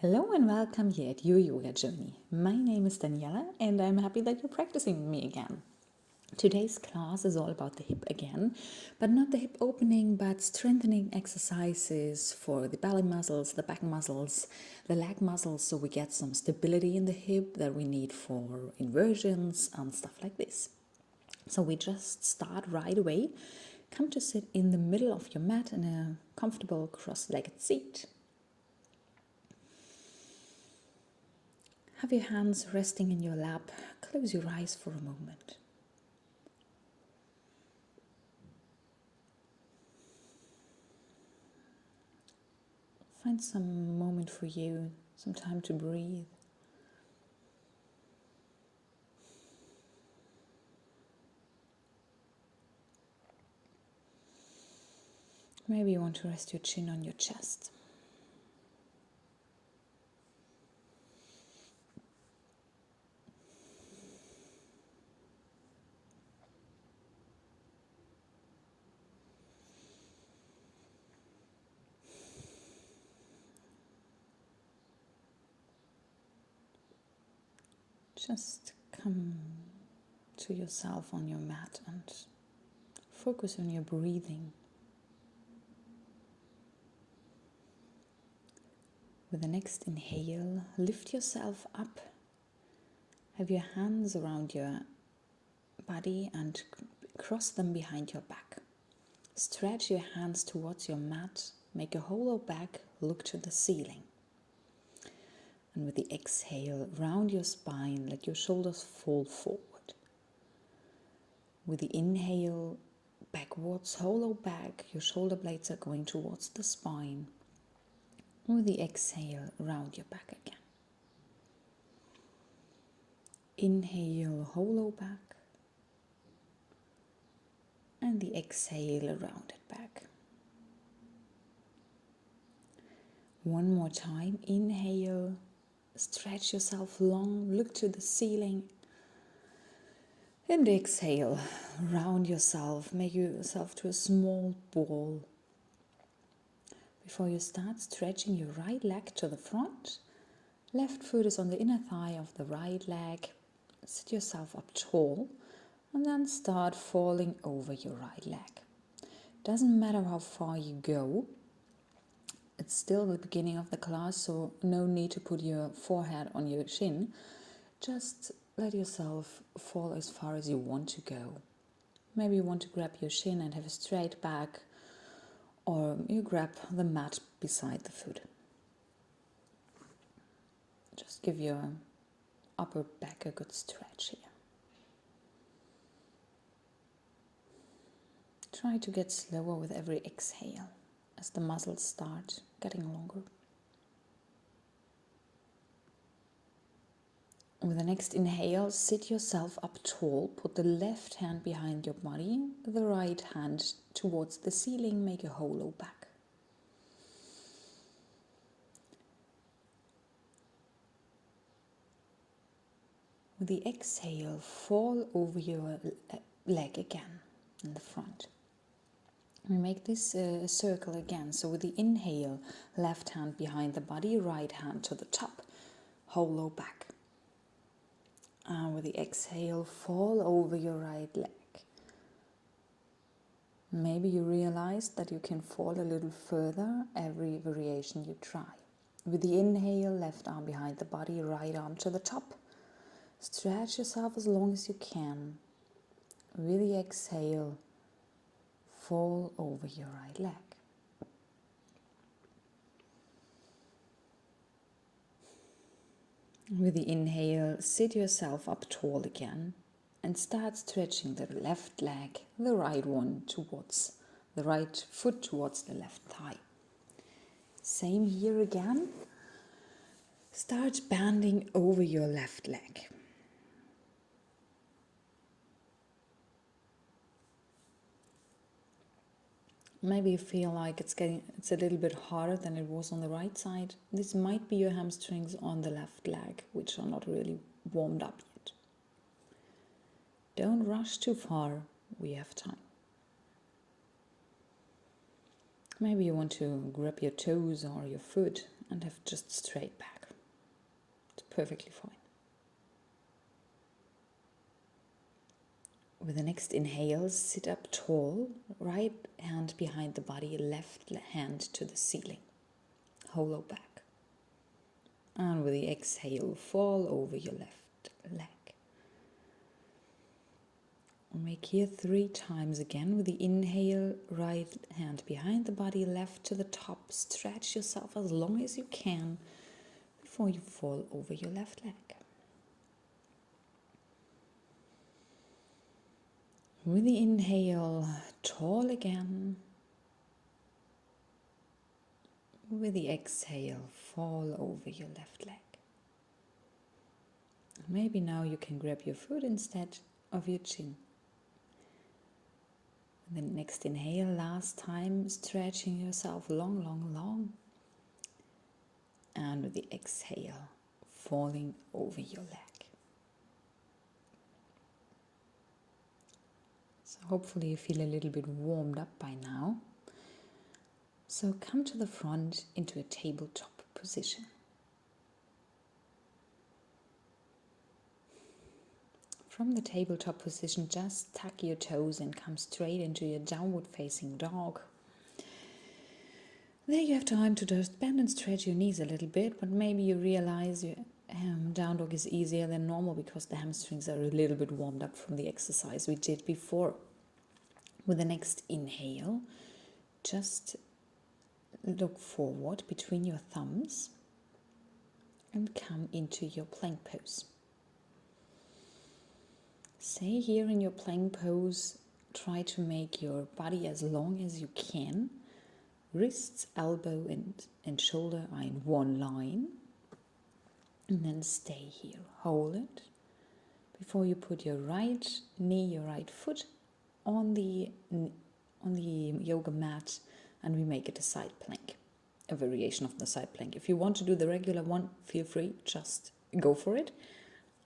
Hello and welcome here at your yoga journey. My name is Daniela and I'm happy that you're practicing with me again. Today's class is all about the hip again, but not the hip opening, but strengthening exercises for the belly muscles, the back muscles, the leg muscles, so we get some stability in the hip that we need for inversions and stuff like this. So we just start right away. Come to sit in the middle of your mat in a comfortable cross-legged seat. Have your hands resting in your lap. Close your eyes for a moment. Find some moment for you, some time to breathe. Maybe you want to rest your chin on your chest. Just come to yourself on your mat and focus on your breathing. With the next inhale, lift yourself up. Have your hands around your body and cross them behind your back. Stretch your hands towards your mat. Make a hollow back, look to the ceiling. And with the exhale, round your spine, let your shoulders fall forward. With the inhale, backwards, hollow back, your shoulder blades are going towards the spine. With the exhale, round your back again. Inhale, hollow back. And the exhale, round it back. One more time, inhale, stretch yourself long, look to the ceiling. And exhale, round yourself, make yourself to a small ball. Before you start, stretching your right leg to the front. Left foot is on the inner thigh of the right leg. Sit yourself up tall and then start falling over your right leg. Doesn't matter how far you go. It's still the beginning of the class, so no need to put your forehead on your shin. Just let yourself fall as far as you want to go. Maybe you want to grab your shin and have a straight back, or you grab the mat beside the foot. Just give your upper back a good stretch here. Try to get slower with every exhale as the muscles start getting longer. With the next inhale, sit yourself up tall. Put the left hand behind your body, the right hand towards the ceiling. Make a hollow back. With the exhale, fall over your leg again in the front. We make this circle again. So with the inhale, left hand behind the body, right hand to the top, hollow back. And with the exhale, fall over your right leg. Maybe you realize that you can fall a little further every variation you try. With the inhale, left arm behind the body, right arm to the top. Stretch yourself as long as you can. With the exhale, fall over your right leg. With the inhale, sit yourself up tall again and start stretching the left leg, the right one towards the right foot towards the left thigh. Same here again. Start bending over your left leg. Maybe you feel like it's a little bit harder than it was on the right side. This might be your hamstrings on the left leg, which are not really warmed up yet. Don't rush too far, we have time. Maybe you want to grab your toes or your foot and have just straight back. It's perfectly fine. With the next inhale, sit up tall, right hand behind the body, left hand to the ceiling. Hollow back. And with the exhale, fall over your left leg. Make here 3 times again. With the inhale, right hand behind the body, left to the top. Stretch yourself as long as you can before you fall over your left leg. With the inhale, tall again. With the exhale, fall over your left leg. Maybe now you can grab your foot instead of your chin. And then next inhale, last time, stretching yourself long, long, long. And with the exhale, falling over your leg. So hopefully you feel a little bit warmed up by now. So come to the front into a tabletop position. From the tabletop position, just tuck your toes and come straight into your downward facing dog. There you have time to just bend and stretch your knees a little bit, but maybe you realize your down dog is easier than normal because the hamstrings are a little bit warmed up from the exercise we did before. With the next inhale, just look forward between your thumbs and come into your plank pose. Stay here in your plank pose. Try to make your body as long as you can. Wrists, elbow and shoulder are in one line. And then stay here. Hold it before you put your right knee, your right foot on the yoga mat, and we make it a side plank, a variation of the side plank. If you want to do the regular one, feel free, just go for it.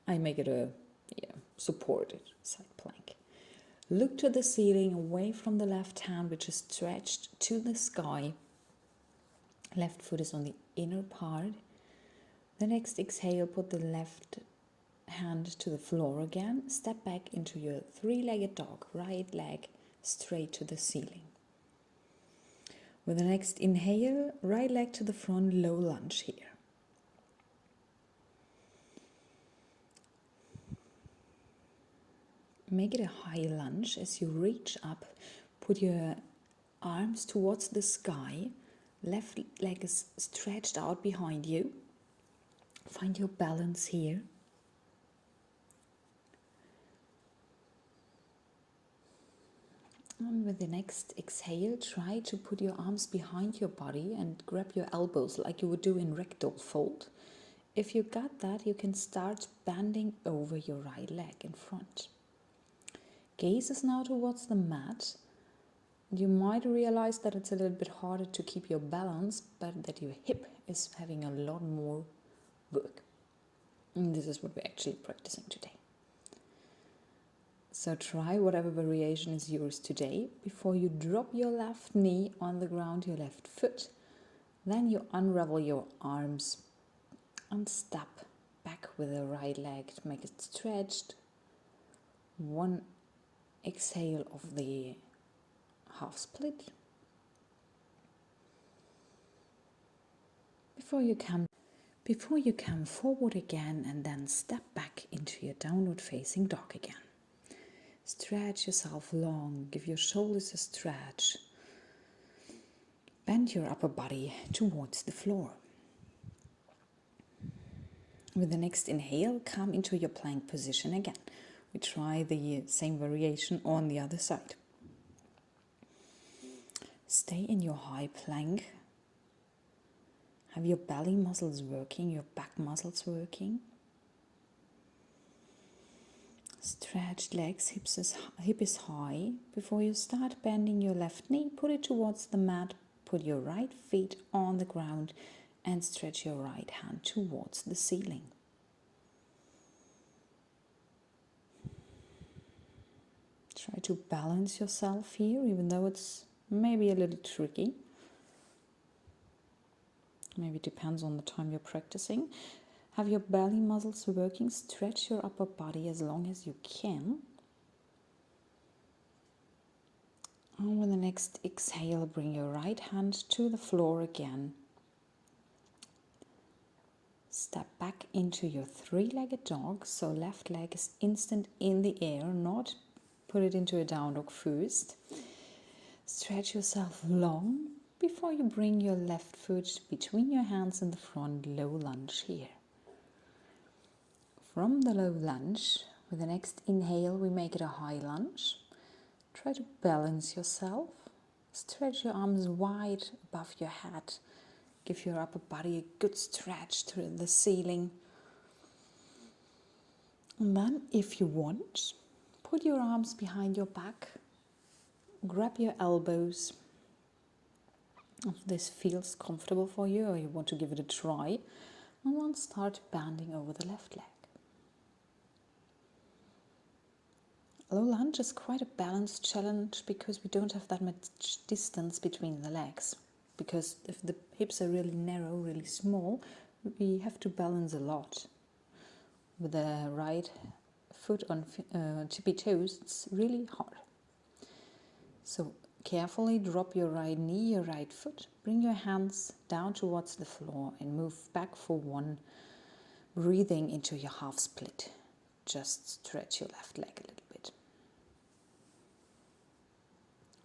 I make it a supported side plank. Look to the ceiling, away from the left hand, which is stretched to the sky. Left foot is on the inner part. The next exhale, put the left hand to the floor again. Step back into your 3-legged dog, right leg straight to the ceiling. With the next inhale, right leg to the front, low lunge here. Make it a high lunge as you reach up. Put your arms towards the sky. Left leg is stretched out behind you. Find your balance here. And with the next exhale, try to put your arms behind your body and grab your elbows like you would do in ragdoll fold. If you got that, you can start bending over your right leg in front. Gaze is now towards the mat. You might realize that it's a little bit harder to keep your balance, but that your hip is having a lot more work. And this is what we're actually practicing today. So try whatever variation is yours today. Before you drop your left knee on the ground, your left foot, then you unravel your arms and step back with the right leg to make it stretched. One exhale of the half split. Before you come forward again and then step back into your downward facing dog again. Stretch yourself long, give your shoulders a stretch. Bend your upper body towards the floor. With the next inhale, come into your plank position again. We try the same variation on the other side. Stay in your high plank. Have your belly muscles working, your back muscles working. Stretched legs, hip is high. Before you start bending your left knee, put it towards the mat. Put your right feet on the ground and stretch your right hand towards the ceiling. Try to balance yourself here, even though it's maybe a little tricky. Maybe it depends on the time you're practicing. Have your belly muscles working. Stretch your upper body as long as you can. And with the next exhale, bring your right hand to the floor again. Step back into your three-legged dog. So left leg is instant in the air, not put it into a down dog first. Stretch yourself long before you bring your left foot between your hands in the front, low lunge here. From the low lunge, with the next inhale, we make it a high lunge. Try to balance yourself. Stretch your arms wide above your head. Give your upper body a good stretch to the ceiling. And then, if you want, put your arms behind your back. Grab your elbows. If this feels comfortable for you or you want to give it a try, and then start bending over the left leg. Low lunge is quite a balanced challenge because we don't have that much distance between the legs. Because if the hips are really narrow, really small, we have to balance a lot. With the right foot on tippy toes, it's really hard. So carefully drop your right knee, your right foot. Bring your hands down towards the floor and move back for one. Breathing into your half split. Just stretch your left leg a little bit.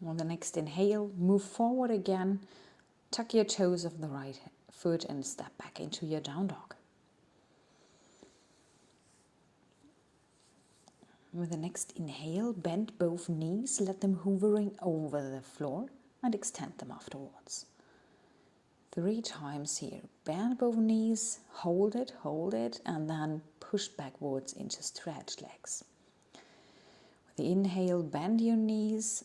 On the next inhale, move forward again. Tuck your toes of the right foot and step back into your down dog. With the next inhale, bend both knees, let them hovering over the floor and extend them afterwards. 3 times here. Bend both knees, hold it, and then push backwards into stretched legs. With the inhale, bend your knees.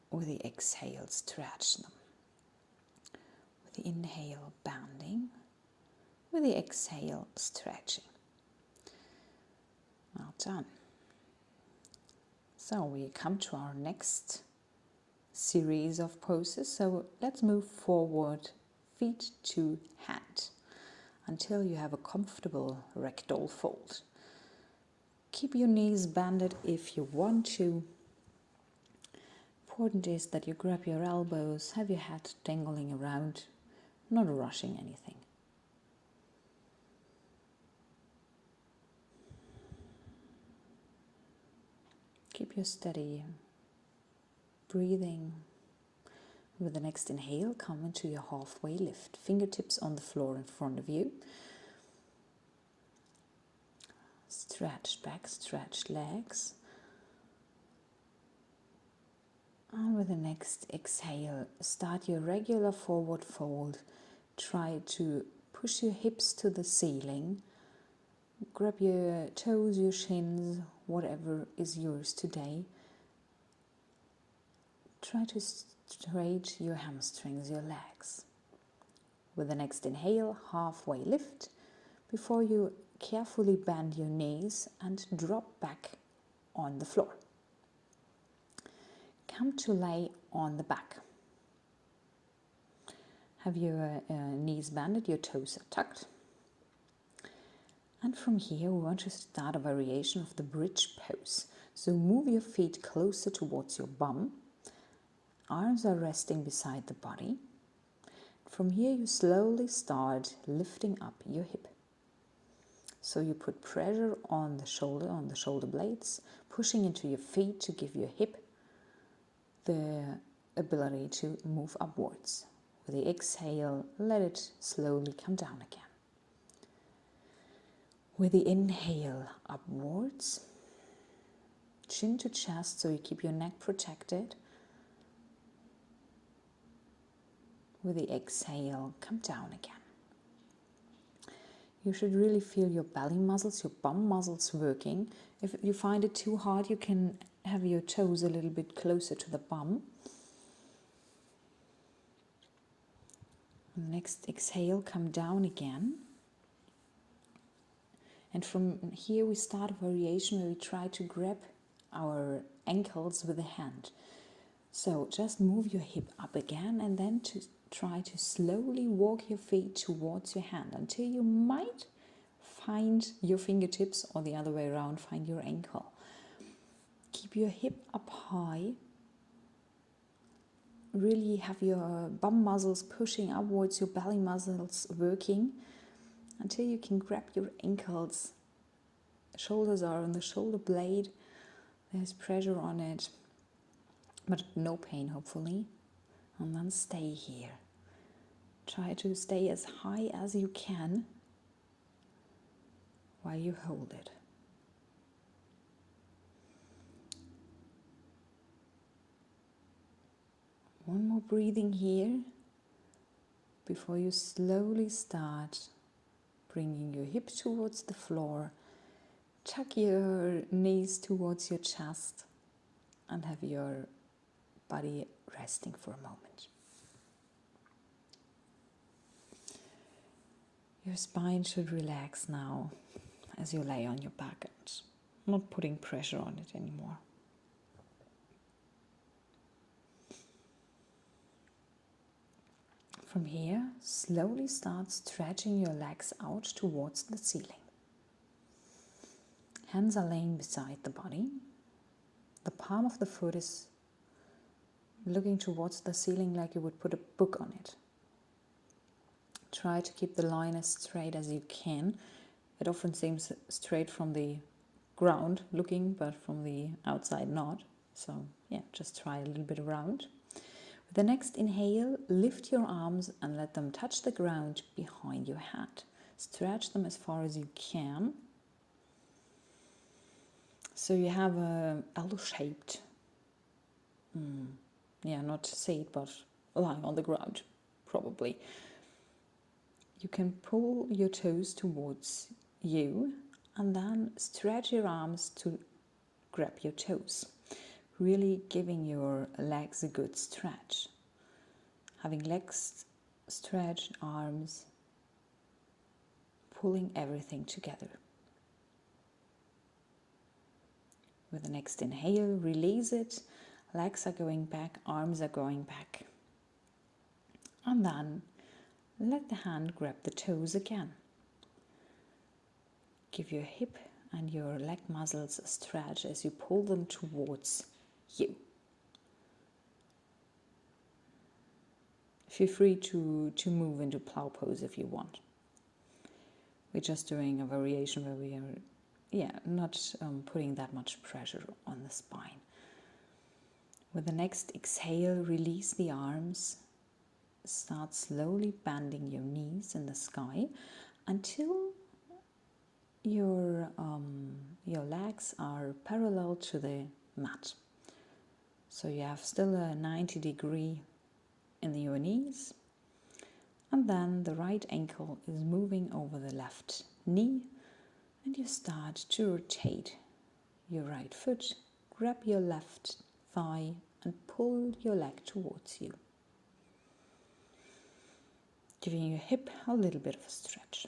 With the exhale, stretch them. With the inhale, bending. With the exhale, stretching. Well done. So we come to our next series of poses. So let's move forward, feet to hand, until you have a comfortable ragdoll fold. Keep your knees bended if you want to. Important is that you grab your elbows, have your head dangling around, not rushing anything. Keep your steady breathing. With the next inhale, come into your halfway lift. Fingertips on the floor in front of you. Stretch back, stretch legs. And with the next exhale, start your regular forward fold. Try to push your hips to the ceiling. Grab your toes, your shins, whatever is yours today. Try to straight your hamstrings, your legs. With the next inhale, halfway lift before you carefully bend your knees and drop back on the floor. Come to lay on the back. Have your knees bended, your toes are tucked. And from here we want to start a variation of the bridge pose. So move your feet closer towards your bum. Arms are resting beside the body. From here you slowly start lifting up your hip. So you put pressure on the shoulder blades, pushing into your feet to give your hip the ability to move upwards. With the exhale, let it slowly come down again. With the inhale, upwards, chin to chest, so you keep your neck protected. With the exhale, come down again. You should really feel your belly muscles, your bum muscles working. If you find it too hard, you can have your toes a little bit closer to the bum. Next exhale, come down again. And from here we start a variation where we try to grab our ankles with a hand. So just move your hip up again and then to try to slowly walk your feet towards your hand until you might find your fingertips, or the other way around, find your ankle. Keep your hip up high. Really have your bum muscles pushing upwards, your belly muscles working until you can grab your ankles. Shoulders are on the shoulder blade. There's pressure on it, but no pain, hopefully. And then stay here. Try to stay as high as you can while you hold it. One more breathing here before you slowly start bringing your hip towards the floor. Tuck your knees towards your chest and have your body resting for a moment. Your spine should relax now as you lay on your back and not putting pressure on it anymore. From here, slowly start stretching your legs out towards the ceiling. Hands are laying beside the body. The palm of the foot is looking towards the ceiling like you would put a book on it. Try to keep the line as straight as you can. It often seems straight from the ground looking, but from the outside not. So yeah, just try a little bit around. With the next inhale, lift your arms and let them touch the ground behind your head. Stretch them as far as you can. So you have a L-shaped, not seat, but lying on the ground, probably. You can pull your toes towards you and then stretch your arms to grab your toes, really giving your legs a good stretch. Having legs stretched, arms, pulling everything together. With the next inhale, release it. Legs are going back, arms are going back. And then let the hand grab the toes again. Give your hip and your leg muscles a stretch as you pull them towards you. Feel free to move into plow pose if you want. We're just doing a variation where we are not putting that much pressure on the spine. With the next exhale, release the arms. Start slowly bending your knees in the sky until your legs are parallel to the mat. So you have still a 90-degree in your knees. And then the right ankle is moving over the left knee. And you start to rotate your right foot, grab your left thigh and pull your leg towards you. Giving your hip a little bit of a stretch.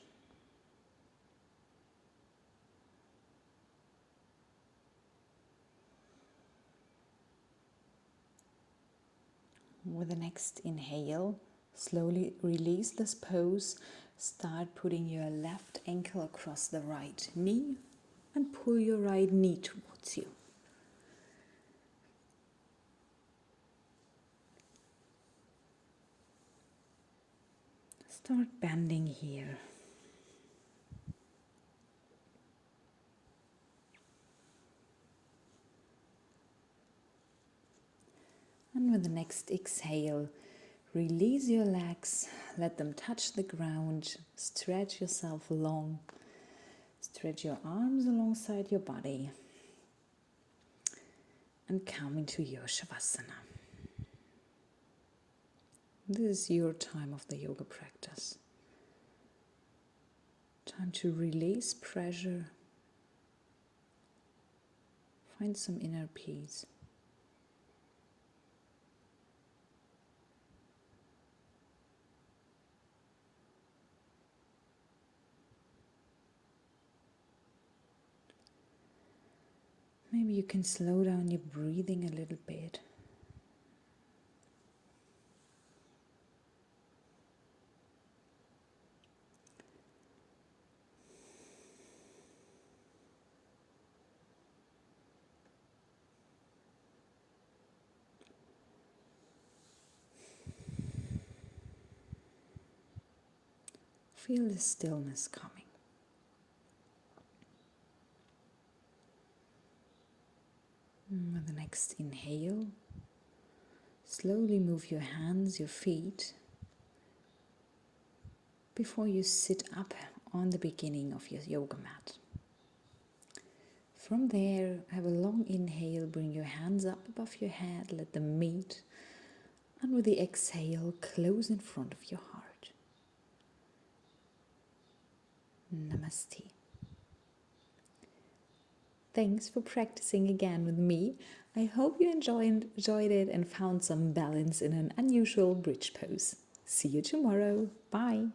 With the next inhale, slowly release this pose. Start putting your left ankle across the right knee and pull your right knee towards you. Start bending here. And with the next exhale, release your legs, let them touch the ground, stretch yourself long, stretch your arms alongside your body, and come into your Shavasana. This is your time of the yoga practice. Time to release pressure, find some inner peace. Maybe you can slow down your breathing a little bit. Feel the stillness coming. With the next inhale, slowly move your hands, your feet, before you sit up on the beginning of your yoga mat. From there, have a long inhale, bring your hands up above your head, let them meet, and with the exhale, close in front of your heart. Namaste. Thanks for practicing again with me. I hope you enjoyed it and found some balance in an unusual bridge pose. See you tomorrow. Bye.